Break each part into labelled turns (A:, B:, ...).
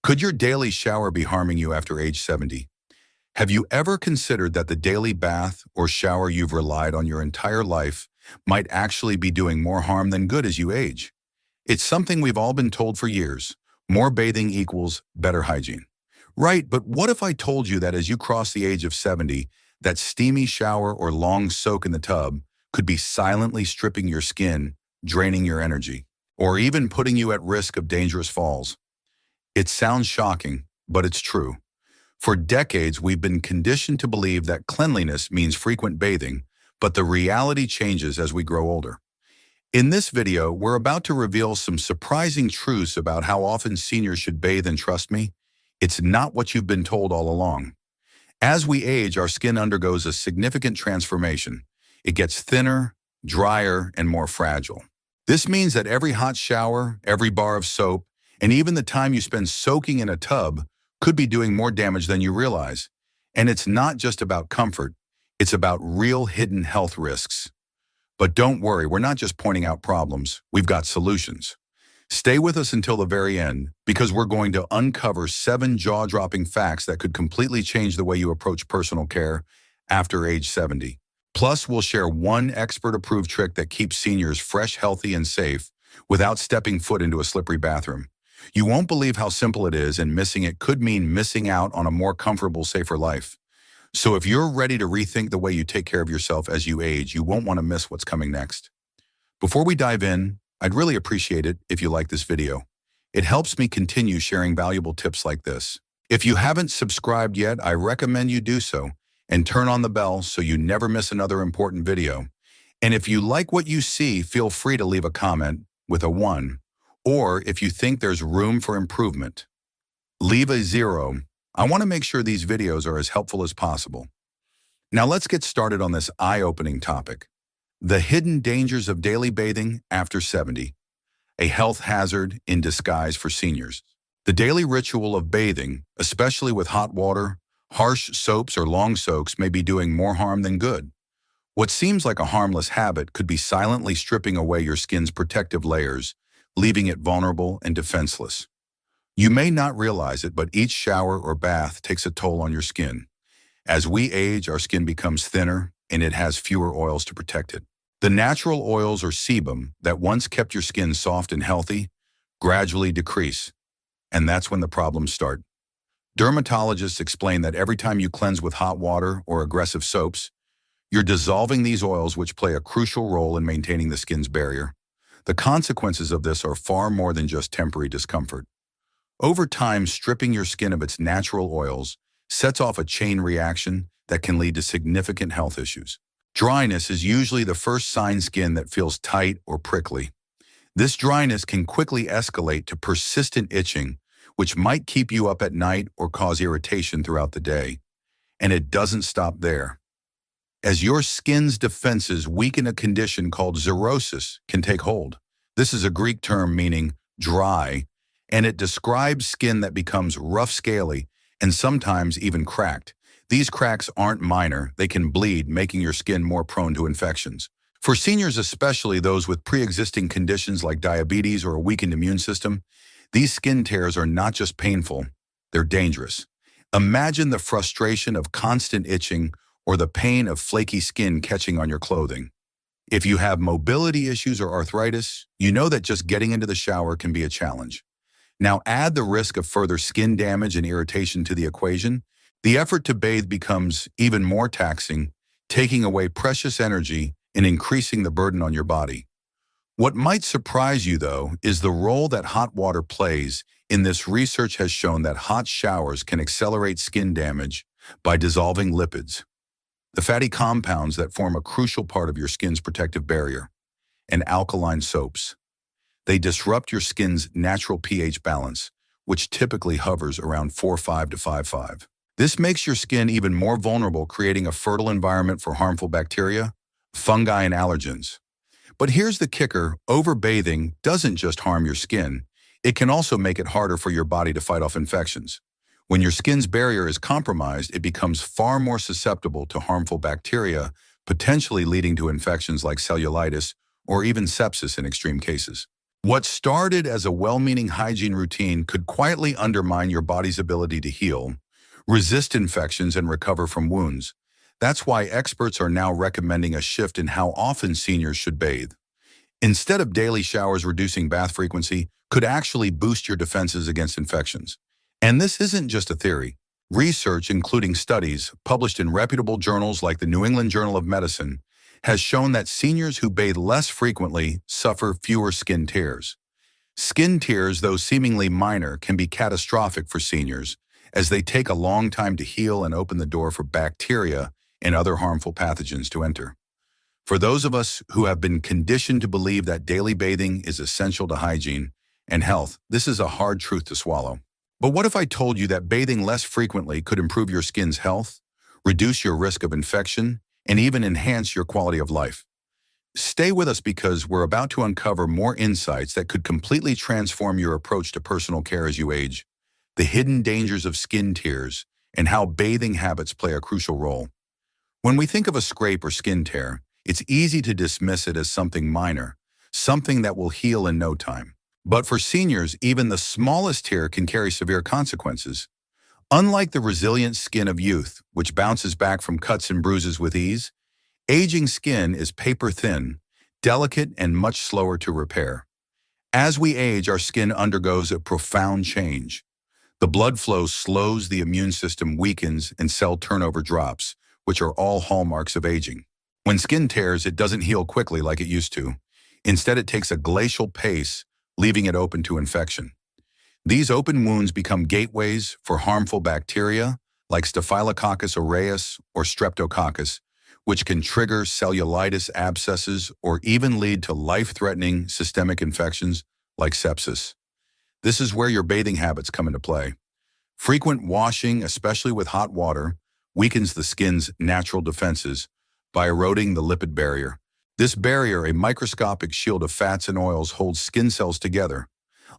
A: Could your daily shower be harming you after age 70? Have you ever considered that the daily bath or shower you've relied on your entire life might actually be doing more harm than good as you age? It's something we've all been told for years. More bathing equals better hygiene. Right, but what if I told you that as you cross the age of 70, that steamy shower or long soak in the tub could be silently stripping your skin, draining your energy, or even putting you at risk of dangerous falls? It sounds shocking, but it's true. For decades, we've been conditioned to believe that cleanliness means frequent bathing, but the reality changes as we grow older. In this video, we're about to reveal some surprising truths about how often seniors should bathe, and trust me, it's not what you've been told all along. As we age, our skin undergoes a significant transformation. It gets thinner, drier, and more fragile. This means that every hot shower, every bar of soap, and even the time you spend soaking in a tub could be doing more damage than you realize. And it's not just about comfort, it's about real hidden health risks. But don't worry, we're not just pointing out problems, we've got solutions. Stay with us until the very end, because we're going to uncover 7 jaw-dropping facts that could completely change the way you approach personal care after age 70. Plus, we'll share one expert-approved trick that keeps seniors fresh, healthy, and safe without stepping foot into a slippery bathroom. You won't believe how simple it is, and missing it could mean missing out on a more comfortable, safer life. So if you're ready to rethink the way you take care of yourself as you age, you won't want to miss what's coming next. Before we dive in, I'd really appreciate it if you like this video. It helps me continue sharing valuable tips like this. If you haven't subscribed yet, I recommend you do so, and turn on the bell so you never miss another important video. And if you like what you see, feel free to leave a comment with a 1. Or if you think there's room for improvement, leave a 0. I want to make sure these videos are as helpful as possible. Now let's get started on this eye-opening topic. The hidden dangers of daily bathing after 70. A health hazard in disguise for seniors. The daily ritual of bathing, especially with hot water, harsh soaps, or long soaks, may be doing more harm than good. What seems like a harmless habit could be silently stripping away your skin's protective layers, leaving it vulnerable and defenseless. You may not realize it, but each shower or bath takes a toll on your skin. As we age, our skin becomes thinner, and it has fewer oils to protect it. The natural oils or sebum that once kept your skin soft and healthy gradually decrease, and that's when the problems start. Dermatologists explain that every time you cleanse with hot water or aggressive soaps, you're dissolving these oils, which play a crucial role in maintaining the skin's barrier. The consequences of this are far more than just temporary discomfort. Over time, stripping your skin of its natural oils sets off a chain reaction that can lead to significant health issues. Dryness is usually the first sign. Skin that feels tight or prickly. This dryness can quickly escalate to persistent itching, which might keep you up at night or cause irritation throughout the day. And it doesn't stop there. As your skin's defenses weaken, a condition called xerosis can take hold. This is a Greek term meaning dry, and it describes skin that becomes rough, scaly, and sometimes even cracked. These cracks aren't minor, they can bleed, making your skin more prone to infections. For seniors, especially those with pre-existing conditions like diabetes or a weakened immune system, these skin tears are not just painful, they're dangerous. Imagine the frustration of constant itching or the pain of flaky skin catching on your clothing. If you have mobility issues or arthritis, you know that just getting into the shower can be a challenge. Now add the risk of further skin damage and irritation to the equation. The effort to bathe becomes even more taxing, taking away precious energy and increasing the burden on your body. What might surprise you, though, is the role that hot water plays in this. Research has shown that hot showers can accelerate skin damage by dissolving lipids, the fatty compounds that form a crucial part of your skin's protective barrier, and alkaline soaps. They disrupt your skin's natural pH balance, which typically hovers around 4.5 to 5.5. This makes your skin even more vulnerable, creating a fertile environment for harmful bacteria, fungi, and allergens. But here's the kicker: overbathing doesn't just harm your skin, it can also make it harder for your body to fight off infections. When your skin's barrier is compromised, it becomes far more susceptible to harmful bacteria, potentially leading to infections like cellulitis or even sepsis in extreme cases. What started as a well-meaning hygiene routine could quietly undermine your body's ability to heal, resist infections, and recover from wounds. That's why experts are now recommending a shift in how often seniors should bathe. Instead of daily showers, reducing bath frequency could actually boost your defenses against infections. And this isn't just a theory. Research, including studies published in reputable journals like the New England Journal of Medicine, has shown that seniors who bathe less frequently suffer fewer skin tears. Skin tears, though seemingly minor, can be catastrophic for seniors, as they take a long time to heal and open the door for bacteria and other harmful pathogens to enter. For those of us who have been conditioned to believe that daily bathing is essential to hygiene and health, this is a hard truth to swallow. But what if I told you that bathing less frequently could improve your skin's health, reduce your risk of infection, and even enhance your quality of life? Stay with us because we're about to uncover more insights that could completely transform your approach to personal care as you age, the hidden dangers of skin tears, and how bathing habits play a crucial role. When we think of a scrape or skin tear, it's easy to dismiss it as something minor, something that will heal in no time. But for seniors, even the smallest tear can carry severe consequences. Unlike the resilient skin of youth, which bounces back from cuts and bruises with ease, aging skin is paper-thin, delicate, and much slower to repair. As we age, our skin undergoes a profound change. The blood flow slows, the immune system weakens, and cell turnover drops, which are all hallmarks of aging. When skin tears, it doesn't heal quickly like it used to. Instead, it takes a glacial pace, leaving it open to infection. These open wounds become gateways for harmful bacteria like Staphylococcus aureus or Streptococcus, which can trigger cellulitis, abscesses, or even lead to life-threatening systemic infections like sepsis. This is where your bathing habits come into play. Frequent washing, especially with hot water, weakens the skin's natural defenses by eroding the lipid barrier. This barrier, a microscopic shield of fats and oils, holds skin cells together,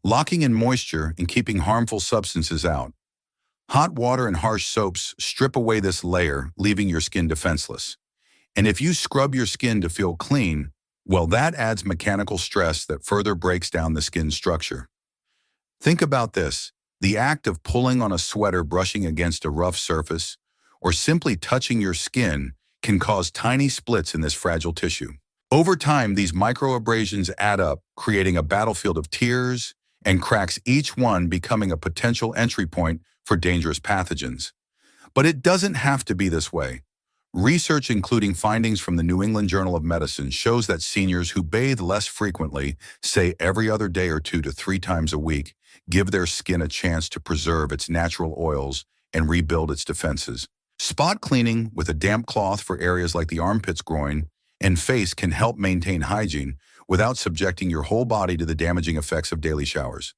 A: locking in moisture and keeping harmful substances out. Hot water and harsh soaps strip away this layer, leaving your skin defenseless. And if you scrub your skin to feel clean, well, that adds mechanical stress that further breaks down the skin's structure. Think about this. The act of pulling on a sweater, brushing against a rough surface, or simply touching your skin can cause tiny splits in this fragile tissue. Over time, these microabrasions add up, creating a battlefield of tears and cracks, each one becoming a potential entry point for dangerous pathogens. But it doesn't have to be this way. Research, including findings from the New England Journal of Medicine, shows that seniors who bathe less frequently, say every other day or 2 to 3 times a week, give their skin a chance to preserve its natural oils and rebuild its defenses. Spot cleaning with a damp cloth for areas like the armpits, groin, and face can help maintain hygiene without subjecting your whole body to the damaging effects of daily showers.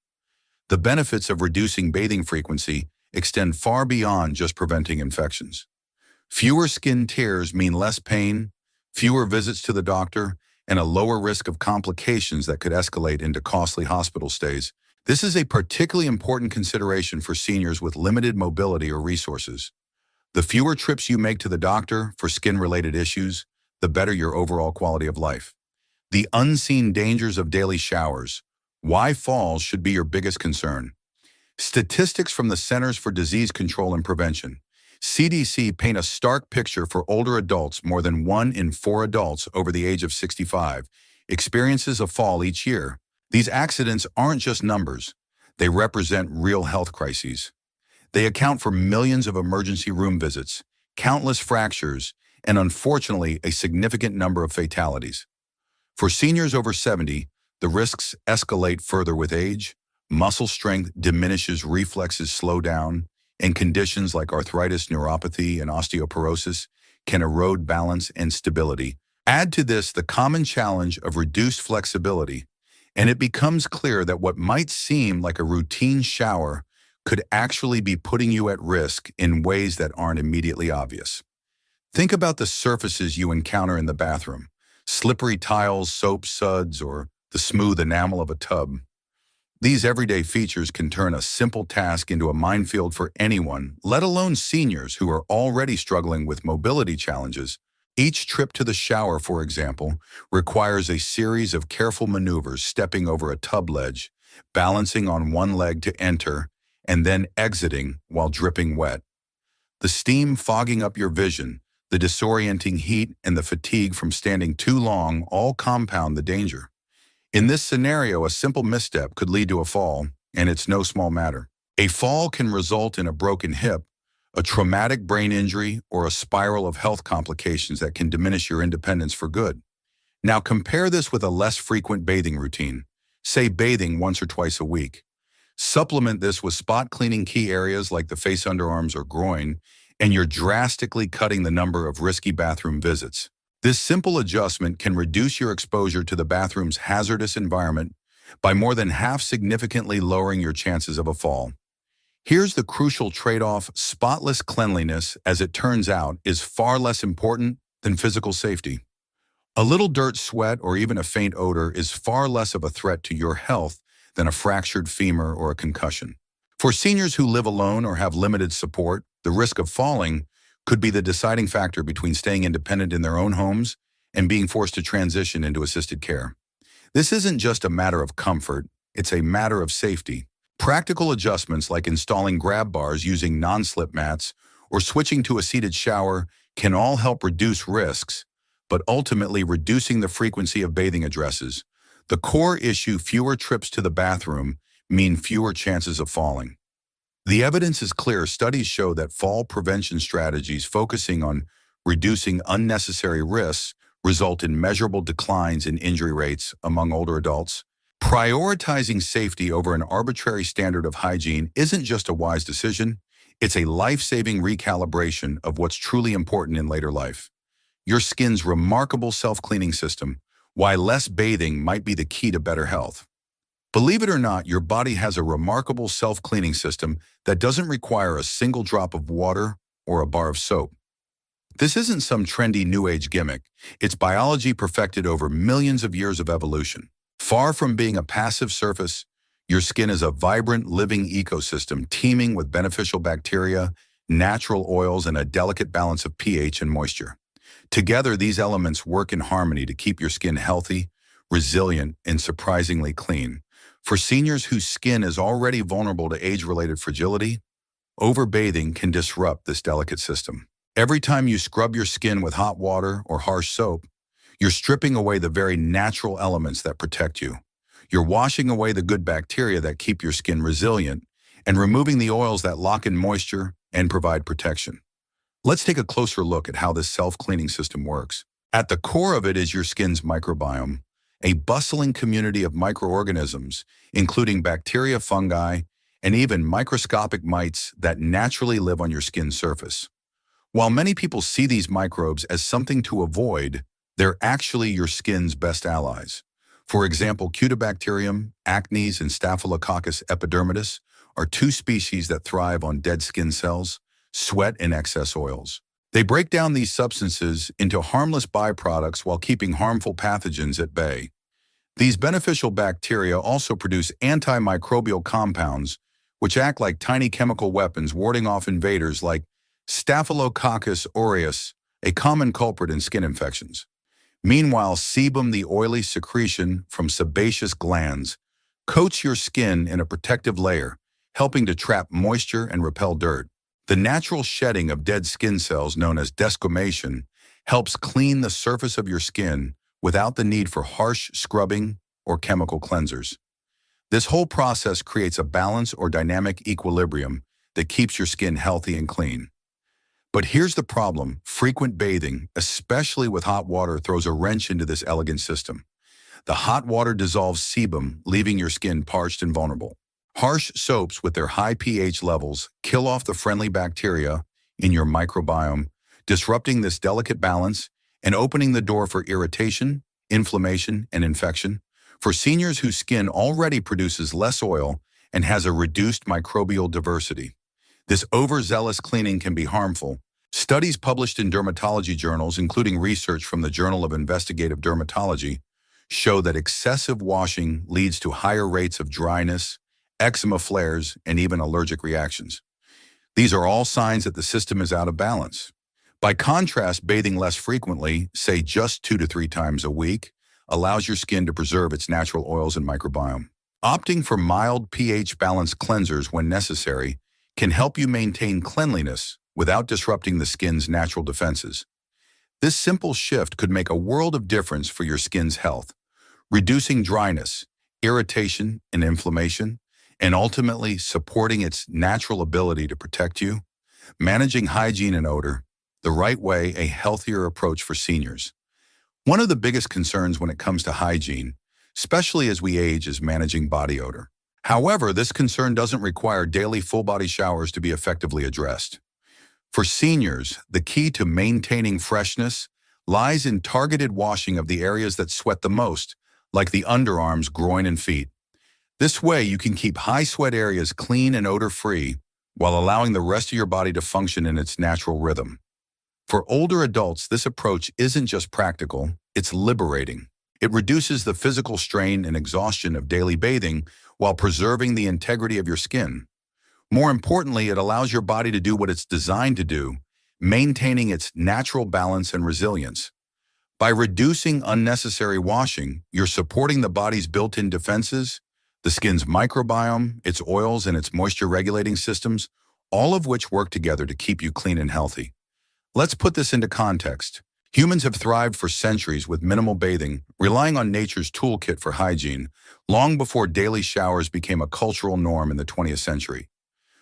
A: The benefits of reducing bathing frequency extend far beyond just preventing infections. Fewer skin tears mean less pain, fewer visits to the doctor, and a lower risk of complications that could escalate into costly hospital stays. This is a particularly important consideration for seniors with limited mobility or resources. The fewer trips you make to the doctor for skin-related issues, the better your overall quality of life. The unseen dangers of daily showers. Why falls should be your biggest concern. Statistics from the Centers for Disease Control and Prevention, CDC, paint a stark picture for older adults. More than 1 in 4 adults over the age of 65 experiences a fall each year. These accidents aren't just numbers. They represent real health crises. They account for millions of emergency room visits, countless fractures, and unfortunately, a significant number of fatalities. For seniors over 70, the risks escalate further with age. Muscle strength diminishes, reflexes slow down, and conditions like arthritis, neuropathy, and osteoporosis can erode balance and stability. Add to this the common challenge of reduced flexibility, and it becomes clear that what might seem like a routine shower could actually be putting you at risk in ways that aren't immediately obvious. Think about the surfaces you encounter in the bathroom: slippery tiles, soap suds, or the smooth enamel of a tub. These everyday features can turn a simple task into a minefield for anyone, let alone seniors who are already struggling with mobility challenges. Each trip to the shower, for example, requires a series of careful maneuvers, stepping over a tub ledge, balancing on one leg to enter, and then exiting while dripping wet. The steam fogging up your vision, the disorienting heat, and the fatigue from standing too long all compound the danger. In this scenario, a simple misstep could lead to a fall, and it's no small matter. A fall can result in a broken hip, a traumatic brain injury, or a spiral of health complications that can diminish your independence for good. Now compare this with a less frequent bathing routine, say bathing once or twice a week. Supplement this with spot cleaning key areas like the face, underarms, or groin, and you're drastically cutting the number of risky bathroom visits. This simple adjustment can reduce your exposure to the bathroom's hazardous environment by more than half, significantly lowering your chances of a fall. Here's the crucial trade-off: spotless cleanliness, as it turns out, is far less important than physical safety. A little dirt, sweat, or even a faint odor is far less of a threat to your health than a fractured femur or a concussion. For seniors who live alone or have limited support, the risk of falling could be the deciding factor between staying independent in their own homes and being forced to transition into assisted care. This isn't just a matter of comfort, it's a matter of safety. Practical adjustments like installing grab bars, using non-slip mats, or switching to a seated shower can all help reduce risks, but ultimately reducing the frequency of bathing addresses. The core issue: fewer trips to the bathroom mean fewer chances of falling. The evidence is clear. Studies show that fall prevention strategies focusing on reducing unnecessary risks result in measurable declines in injury rates among older adults. Prioritizing safety over an arbitrary standard of hygiene isn't just a wise decision, it's a life-saving recalibration of what's truly important in later life. Your skin's remarkable self-cleaning system, why less bathing might be the key to better health. Believe it or not, your body has a remarkable self-cleaning system that doesn't require a single drop of water or a bar of soap. This isn't some trendy new age gimmick. It's biology perfected over millions of years of evolution. Far from being a passive surface, your skin is a vibrant, living ecosystem teeming with beneficial bacteria, natural oils, and a delicate balance of pH and moisture. Together, these elements work in harmony to keep your skin healthy, resilient, and surprisingly clean. For seniors whose skin is already vulnerable to age-related fragility, overbathing can disrupt this delicate system. Every time you scrub your skin with hot water or harsh soap, you're stripping away the very natural elements that protect you. You're washing away the good bacteria that keep your skin resilient and removing the oils that lock in moisture and provide protection. Let's take a closer look at how this self-cleaning system works. At the core of it is your skin's microbiome, a bustling community of microorganisms, including bacteria, fungi, and even microscopic mites that naturally live on your skin's surface. While many people see these microbes as something to avoid, they're actually your skin's best allies. For example, Cutibacterium, acnes, and Staphylococcus epidermidis are two species that thrive on dead skin cells, sweat, and excess oils. They break down these substances into harmless byproducts while keeping harmful pathogens at bay. These beneficial bacteria also produce antimicrobial compounds, which act like tiny chemical weapons, warding off invaders like Staphylococcus aureus, a common culprit in skin infections. Meanwhile, sebum, the oily secretion from sebaceous glands, coats your skin in a protective layer, helping to trap moisture and repel dirt. The natural shedding of dead skin cells, known as desquamation, helps clean the surface of your skin without the need for harsh scrubbing or chemical cleansers. This whole process creates a balance or dynamic equilibrium that keeps your skin healthy and clean. But here's the problem: frequent bathing, especially with hot water, throws a wrench into this elegant system. The hot water dissolves sebum, leaving your skin parched and vulnerable. Harsh soaps with their high pH levels kill off the friendly bacteria in your microbiome, disrupting this delicate balance and opening the door for irritation, inflammation, and infection. For seniors whose skin already produces less oil and has a reduced microbial diversity, this overzealous cleaning can be harmful. Studies published in dermatology journals, including research from the Journal of Investigative Dermatology, show that excessive washing leads to higher rates of dryness, eczema flares, and even allergic reactions. These are all signs that the system is out of balance. By contrast, bathing less frequently, say just 2 to 3 times a week, allows your skin to preserve its natural oils and microbiome. Opting for mild pH-balanced cleansers when necessary can help you maintain cleanliness without disrupting the skin's natural defenses. This simple shift could make a world of difference for your skin's health, reducing dryness, irritation, and inflammation, and ultimately supporting its natural ability to protect you. Managing hygiene and odor the right way, a healthier approach for seniors. One of the biggest concerns when it comes to hygiene, especially as we age, is managing body odor. However, this concern doesn't require daily full-body showers to be effectively addressed. For seniors, the key to maintaining freshness lies in targeted washing of the areas that sweat the most, like the underarms, groin, and feet. This way, you can keep high-sweat areas clean and odor-free while allowing the rest of your body to function in its natural rhythm. For older adults, this approach isn't just practical, it's liberating. It reduces the physical strain and exhaustion of daily bathing while preserving the integrity of your skin. More importantly, it allows your body to do what it's designed to do, maintaining its natural balance and resilience. By reducing unnecessary washing, you're supporting the body's built-in defenses, the skin's microbiome, its oils, and its moisture-regulating systems, all of which work together to keep you clean and healthy. Let's put this into context. Humans have thrived for centuries with minimal bathing, relying on nature's toolkit for hygiene, long before daily showers became a cultural norm in the 20th century.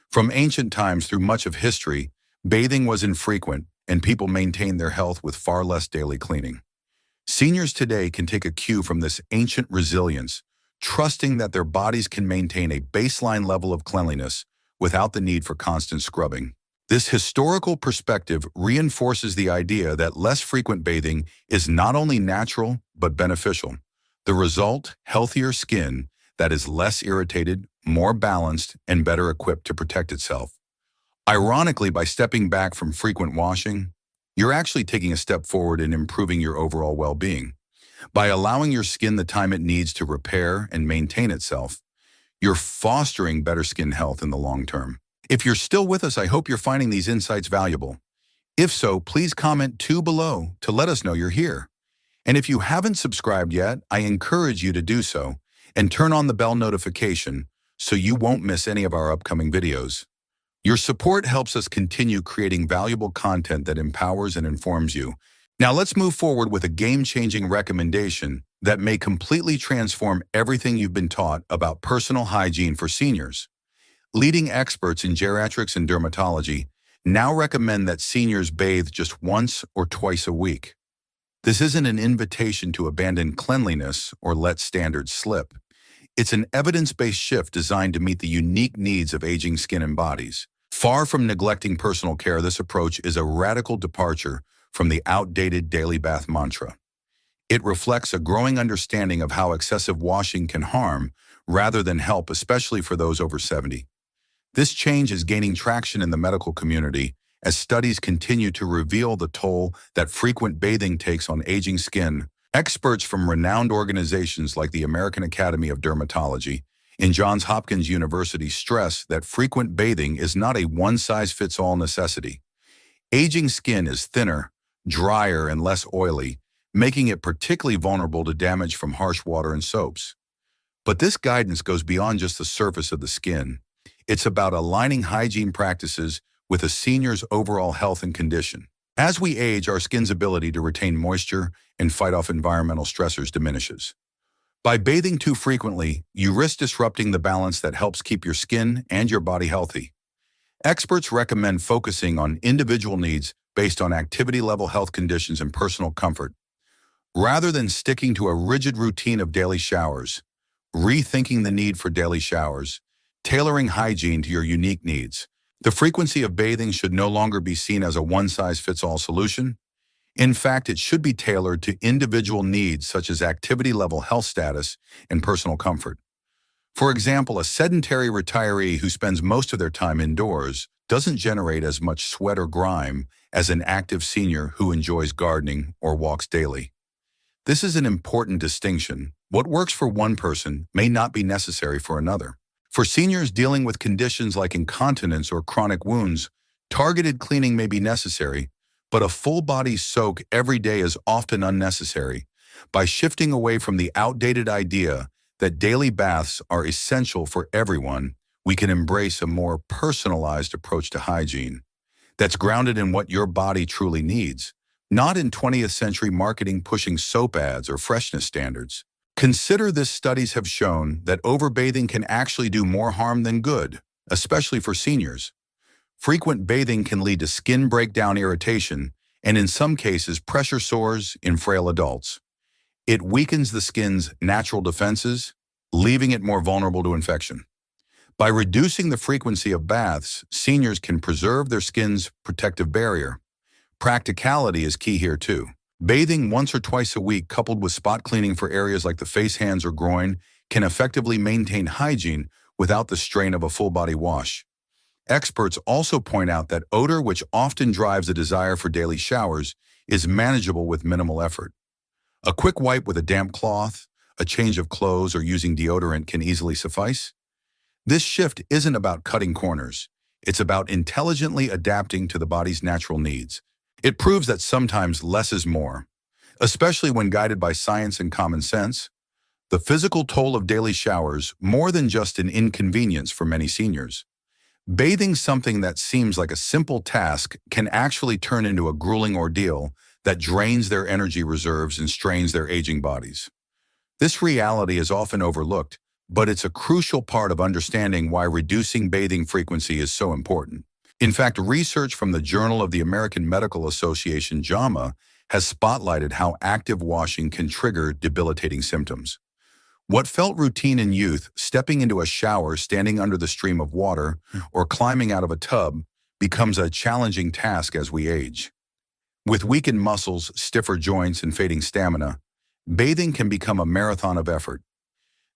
A: From ancient times through much of history, bathing was infrequent, and people maintained their health with far less daily cleaning. Seniors today can take a cue from this ancient resilience, trusting that their bodies can maintain a baseline level of cleanliness without the need for constant scrubbing. This historical perspective reinforces the idea that less frequent bathing is not only natural but beneficial. The result, healthier skin that is less irritated, more balanced, and better equipped to protect itself. Ironically, by stepping back from frequent washing, you're actually taking a step forward in improving your overall well-being. By allowing your skin the time it needs to repair and maintain itself, you're fostering better skin health in the long term. If you're still with us, I hope you're finding these insights valuable. If so, please comment below to let us know you're here. And if you haven't subscribed yet, I encourage you to do so and turn on the bell notification so you won't miss any of our upcoming videos. Your support helps us continue creating valuable content that empowers and informs you. Now let's move forward with a game-changing recommendation that may completely transform everything you've been taught about personal hygiene for seniors. Leading experts in geriatrics and dermatology now recommend that seniors bathe just once or twice a week. This isn't an invitation to abandon cleanliness or let standards slip. It's an evidence-based shift designed to meet the unique needs of aging skin and bodies. Far from neglecting personal care, this approach is a radical departure from the outdated daily bath mantra. It reflects a growing understanding of how excessive washing can harm rather than help, especially for those over 70. This change is gaining traction in the medical community as studies continue to reveal the toll that frequent bathing takes on aging skin. Experts from renowned organizations like the American Academy of Dermatology and Johns Hopkins University stress that frequent bathing is not a one-size-fits-all necessity. Aging skin is thinner, drier, and less oily, making it particularly vulnerable to damage from harsh water and soaps. But this guidance goes beyond just the surface of the skin. It's about aligning hygiene practices with a senior's overall health and condition. As we age, our skin's ability to retain moisture and fight off environmental stressors diminishes. By bathing too frequently, you risk disrupting the balance that helps keep your skin and your body healthy. Experts recommend focusing on individual needs based on activity-level health conditions and personal comfort. Rather than sticking to a rigid routine of daily showers, rethinking the need for daily showers, tailoring hygiene to your unique needs. The frequency of bathing should no longer be seen as a one-size-fits-all solution. In fact, it should be tailored to individual needs such as activity-level health status and personal comfort. For example, a sedentary retiree who spends most of their time indoors doesn't generate as much sweat or grime as an active senior who enjoys gardening or walks daily. This is an important distinction. What works for one person may not be necessary for another. For seniors dealing with conditions like incontinence or chronic wounds, targeted cleaning may be necessary, But a full-body soak every day is often unnecessary. By shifting away from the outdated idea that daily baths are essential for everyone, we can embrace a more personalized approach to hygiene that's grounded in what your body truly needs, not in 20th century marketing pushing soap ads or freshness standards. Consider this: studies have shown that overbathing can actually do more harm than good, especially for seniors. Frequent bathing can lead to skin breakdown, irritation, and in some cases pressure sores in frail adults. It weakens the skin's natural defenses, leaving it more vulnerable to infection. By reducing the frequency of baths, seniors can preserve their skin's protective barrier. Practicality is key here too. Bathing once or twice a week coupled with spot cleaning for areas like the face, hands, or groin can effectively maintain hygiene without the strain of a full-body wash. Experts also point out that odor, which often drives a desire for daily showers, is manageable with minimal effort. A quick wipe with a damp cloth, a change of clothes, or using deodorant can easily suffice. This shift isn't about cutting corners. It's about intelligently adapting to the body's natural needs. It proves that sometimes less is more, especially when guided by science and common sense. The physical toll of daily showers, more than just an inconvenience for many seniors. Bathing, something that seems like a simple task, can actually turn into a grueling ordeal that drains their energy reserves and strains their aging bodies. This reality is often overlooked, but it's a crucial part of understanding why reducing bathing frequency is so important. In fact, research from the Journal of the American Medical Association, JAMA, has spotlighted how active washing can trigger debilitating symptoms. What felt routine in youth, stepping into a shower, standing under the stream of water, or climbing out of a tub, becomes a challenging task as we age. With weakened muscles, stiffer joints, and fading stamina, bathing can become a marathon of effort.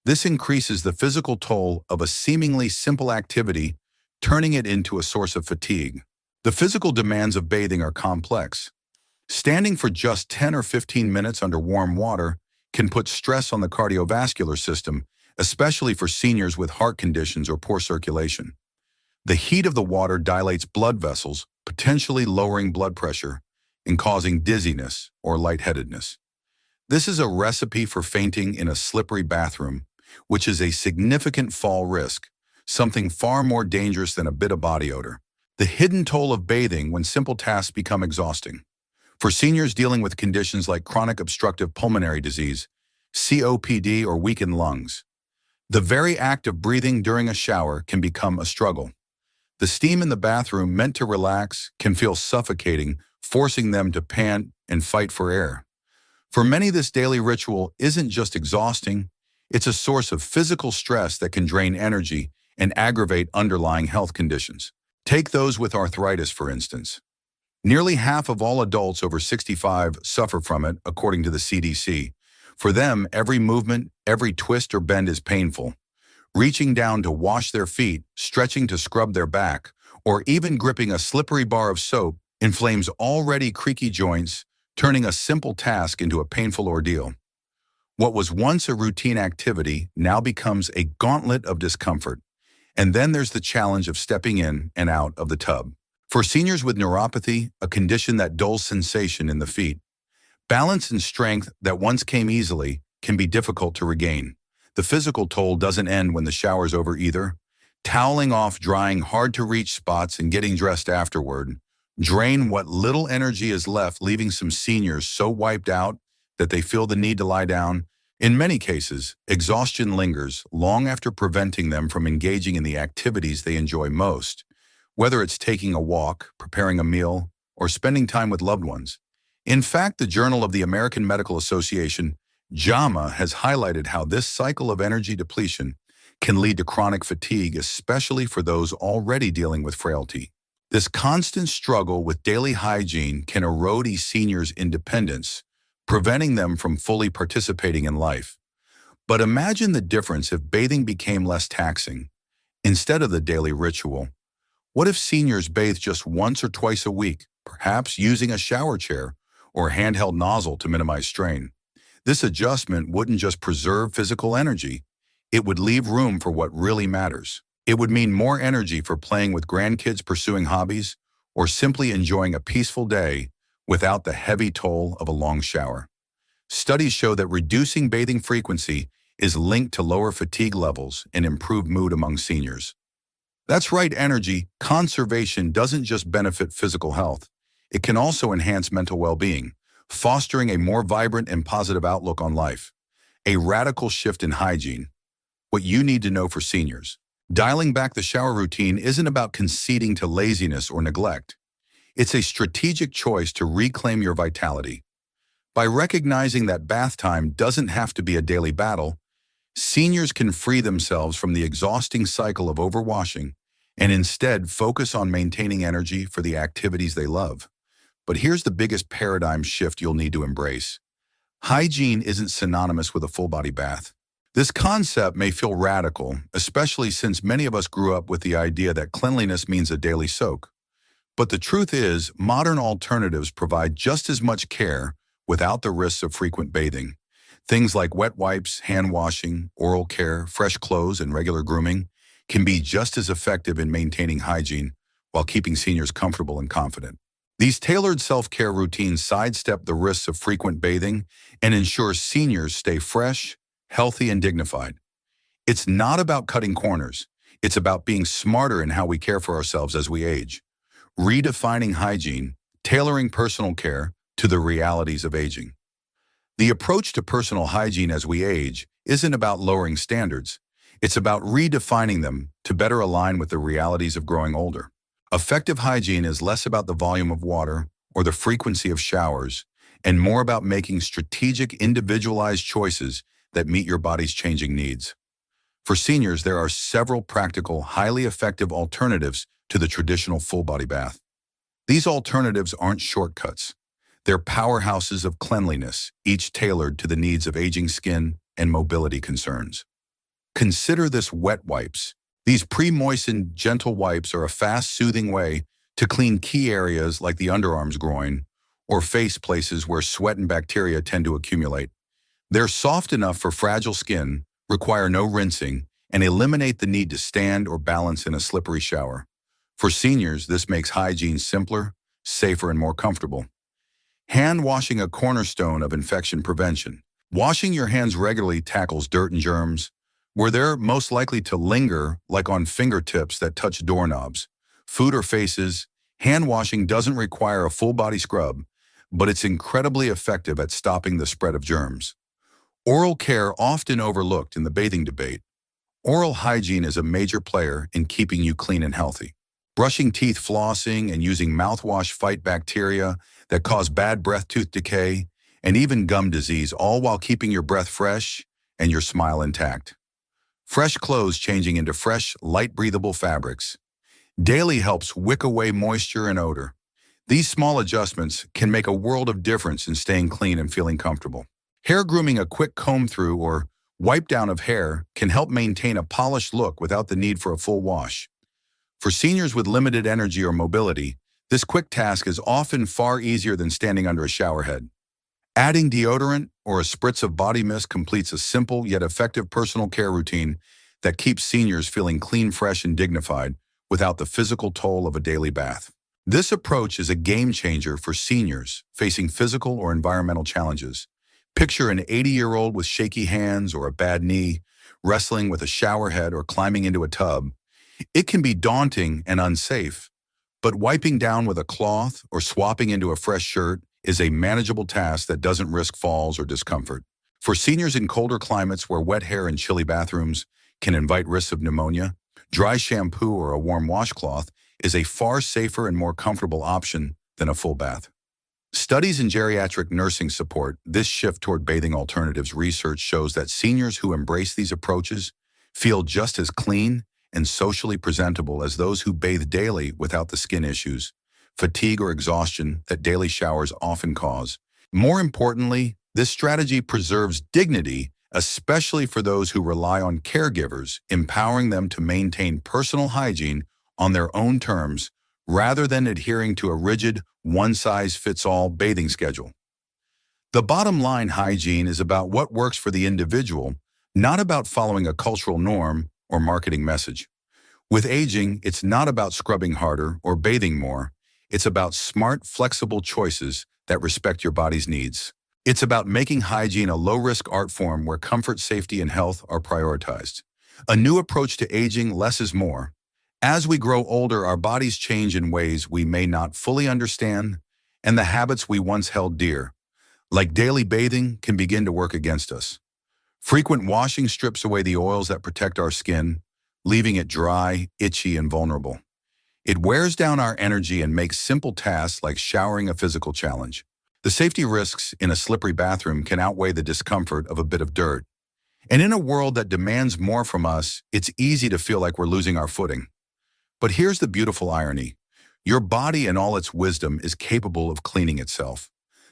A: This increases the physical toll of a seemingly simple activity, turning it into a source of fatigue. The physical demands of bathing are complex. Standing for just 10 or 15 minutes under warm water can put stress on the cardiovascular system, especially for seniors with heart conditions or poor circulation. The heat of the water dilates blood vessels, potentially lowering blood pressure and causing dizziness or lightheadedness. This is a recipe for fainting in a slippery bathroom, which is a significant fall risk, something far more dangerous than a bit of body odor. The hidden toll of bathing when simple tasks become exhausting. For seniors dealing with conditions like chronic obstructive pulmonary disease, COPD, or weakened lungs, the very act of breathing during a shower can become a struggle. The steam in the bathroom, meant to relax, can feel suffocating, forcing them to pant and fight for air. For many, this daily ritual isn't just exhausting, it's a source of physical stress that can drain energy and aggravate underlying health conditions. Take those with arthritis, for instance. Nearly half of all adults over 65 suffer from it, according to the CDC. For them, every movement, every twist or bend is painful. Reaching down to wash their feet, stretching to scrub their back, or even gripping a slippery bar of soap inflames already creaky joints, turning a simple task into a painful ordeal. What was once a routine activity now becomes a gauntlet of discomfort. And then there's the challenge of stepping in and out of the tub. For seniors with neuropathy, a condition that dulls sensation in the feet, balance and strength that once came easily can be difficult to regain. The physical toll doesn't end when the shower's over either. Toweling off drying hard-to-reach spots and getting dressed afterward drain what little energy is left, leaving some seniors so wiped out that they feel the need to lie down. In many cases, exhaustion lingers long after, preventing them from engaging in the activities they enjoy most, whether it's taking a walk, preparing a meal, or spending time with loved ones. In fact, the Journal of the American Medical Association, JAMA, has highlighted how this cycle of energy depletion can lead to chronic fatigue, especially for those already dealing with frailty. This constant struggle with daily hygiene can erode a senior's independence, preventing them from fully participating in life. But imagine the difference if bathing became less taxing. Instead of the daily ritual, what if seniors bathe just once or twice a week, perhaps using a shower chair or handheld nozzle to minimize strain? This adjustment wouldn't just preserve physical energy, it would leave room for what really matters. It would mean more energy for playing with grandkids, pursuing hobbies, or simply enjoying a peaceful day without the heavy toll of a long shower. Studies show that reducing bathing frequency is linked to lower fatigue levels and improved mood among seniors. That's right, energy conservation doesn't just benefit physical health. It can also enhance mental well-being, fostering a more vibrant and positive outlook on life. A radical shift in hygiene. What you need to know for seniors. Dialing back the shower routine isn't about conceding to laziness or neglect. It's a strategic choice to reclaim your vitality. By recognizing that bath time doesn't have to be a daily battle, seniors can free themselves from the exhausting cycle of overwashing and instead focus on maintaining energy for the activities they love. But here's the biggest paradigm shift you'll need to embrace. Hygiene isn't synonymous with a full-body bath. This concept may feel radical, especially since many of us grew up with the idea that cleanliness means a daily soak. But the truth is, modern alternatives provide just as much care without the risks of frequent bathing. Things like wet wipes, hand washing, oral care, fresh clothes, and regular grooming can be just as effective in maintaining hygiene while keeping seniors comfortable and confident. These tailored self-care routines sidestep the risks of frequent bathing and ensure seniors stay fresh, healthy, and dignified. It's not about cutting corners. It's about being smarter in how we care for ourselves as we age. Redefining hygiene, tailoring personal care to the realities of aging. The approach to personal hygiene as we age isn't about lowering standards. It's about redefining them to better align with the realities of growing older. Effective hygiene is less about the volume of water or the frequency of showers, and more about making strategic, individualized choices that meet your body's changing needs. For seniors, there are several practical, highly effective alternatives to the traditional full-body bath. These alternatives aren't shortcuts. They're powerhouses of cleanliness, each tailored to the needs of aging skin and mobility concerns. Consider this wet wipes. These pre-moistened, gentle wipes are a fast, soothing way to clean key areas like the underarms, groin, or face places where sweat and bacteria tend to accumulate. They're soft enough for fragile skin, require no rinsing, and eliminate the need to stand or balance in a slippery shower. For seniors, this makes hygiene simpler, safer, and more comfortable. Hand washing, a cornerstone of infection prevention. Washing your hands regularly tackles dirt and germs, where they're most likely to linger, like on fingertips that touch doorknobs, food, or faces. Hand washing doesn't require a full-body scrub, but it's incredibly effective at stopping the spread of germs. Oral care, often overlooked in the bathing debate. Oral hygiene is a major player in keeping you clean and healthy. Brushing teeth, flossing, and using mouthwash fight bacteria that cause bad breath, tooth decay, and even gum disease, all while keeping your breath fresh and your smile intact. Fresh clothes, changing into fresh, light, breathable fabrics. Daily helps wick away moisture and odor. These small adjustments can make a world of difference in staying clean and feeling comfortable. Hair grooming, a quick comb through or wipe down of hair can help maintain a polished look without the need for a full wash. For seniors with limited energy or mobility, this quick task is often far easier than standing under a shower head. Adding deodorant or a spritz of body mist completes a simple yet effective personal care routine that keeps seniors feeling clean, fresh, and dignified without the physical toll of a daily bath. This approach is a game changer for seniors facing physical or environmental challenges. Picture an 80-year-old with shaky hands or a bad knee, wrestling with a shower head or climbing into a tub. It can be daunting and unsafe, but wiping down with a cloth or swapping into a fresh shirt is a manageable task that doesn't risk falls or discomfort. For seniors in colder climates where wet hair and chilly bathrooms can invite risks of pneumonia, dry shampoo or a warm washcloth is a far safer and more comfortable option than a full bath. Studies in geriatric nursing support this shift toward bathing alternatives. Research shows that seniors who embrace these approaches feel just as clean and socially presentable as those who bathe daily without the skin issues, fatigue, or exhaustion that daily showers often cause. More importantly, this strategy preserves dignity, especially for those who rely on caregivers, empowering them to maintain personal hygiene on their own terms rather than adhering to a rigid, one-size-fits-all bathing schedule. The bottom line, hygiene is about what works for the individual, not about following a cultural norm or marketing message. With aging, it's not about scrubbing harder or bathing more. It's about smart, flexible choices that respect your body's needs. It's about making hygiene a low-risk art form where comfort, safety, and health are prioritized. A new approach to aging, less is more. As we grow older, our bodies change in ways we may not fully understand, and the habits we once held dear, like daily bathing, can begin to work against us. Frequent washing strips away the oils that protect our skin, leaving it dry, itchy, and vulnerable. It wears down our energy and makes simple tasks like showering a physical challenge. The safety risks in a slippery bathroom can outweigh the discomfort of a bit of dirt. And in a world that demands more from us, it's easy to feel like we're losing our footing. But here's the beautiful irony. Your body in all its wisdom is capable of cleaning itself.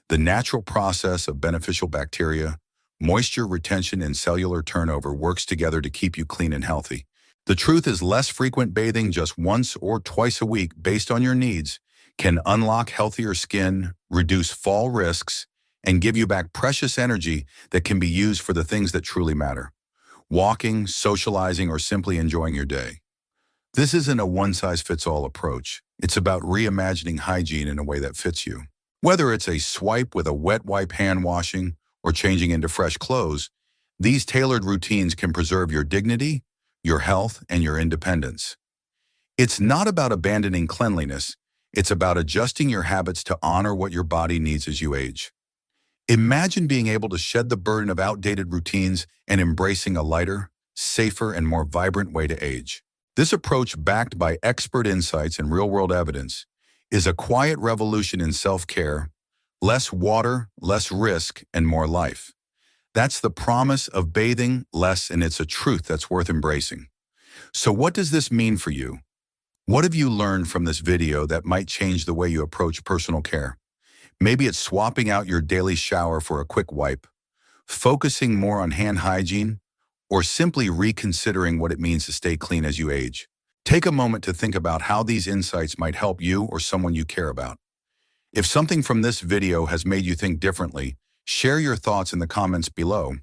A: The natural process of beneficial bacteria, moisture retention, and cellular turnover works together to keep you clean and healthy. The truth is, less frequent bathing, just once or twice a week based on your needs, can unlock healthier skin, reduce fall risks, and give you back precious energy that can be used for the things that truly matter: walking, socializing, or simply enjoying your day. This isn't a one-size-fits-all approach. It's about reimagining hygiene in a way that fits you. Whether it's a swipe with a wet wipe hand washing or changing into fresh clothes, these tailored routines can preserve your dignity, your health, and your independence. It's not about abandoning cleanliness. It's about adjusting your habits to honor what your body needs as you age. Imagine being able to shed the burden of outdated routines and embracing a lighter, safer, and more vibrant way to age. This approach, backed by expert insights and real-world evidence, is a quiet revolution in self-care: less water, less risk, and more life. That's the promise of bathing less, and it's a truth that's worth embracing. So what does this mean for you? What have you learned from this video that might change the way you approach personal care? Maybe it's swapping out your daily shower for a quick wipe, focusing more on hand hygiene, or simply reconsidering what it means to stay clean as you age. Take a moment to think about how these insights might help you or someone you care about. If something from this video has made you think differently, share your thoughts in the comments below.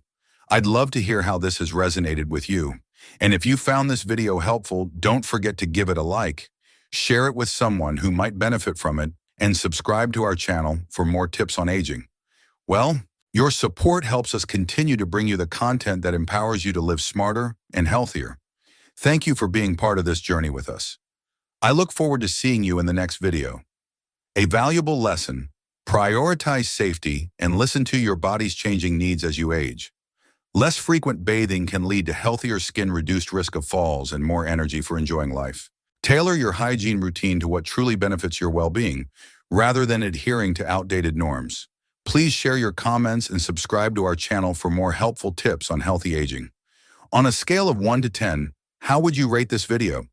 A: I'd love to hear how this has resonated with you. And if you found this video helpful, don't forget to give it a like, share it with someone who might benefit from it, and subscribe to our channel for more tips on aging. Well, your support helps us continue to bring you the content that empowers you to live smarter and healthier. Thank you for being part of this journey with us. I look forward to seeing you in the next video. A valuable lesson: prioritize safety and listen to your body's changing needs as you age. Less frequent bathing can lead to healthier skin, reduced risk of falls, and more energy for enjoying life. Tailor your hygiene routine to what truly benefits your well-being, rather than adhering to outdated norms. Please share your comments and subscribe to our channel for more helpful tips on healthy aging. On a scale of 1 to 10, how would you rate this video?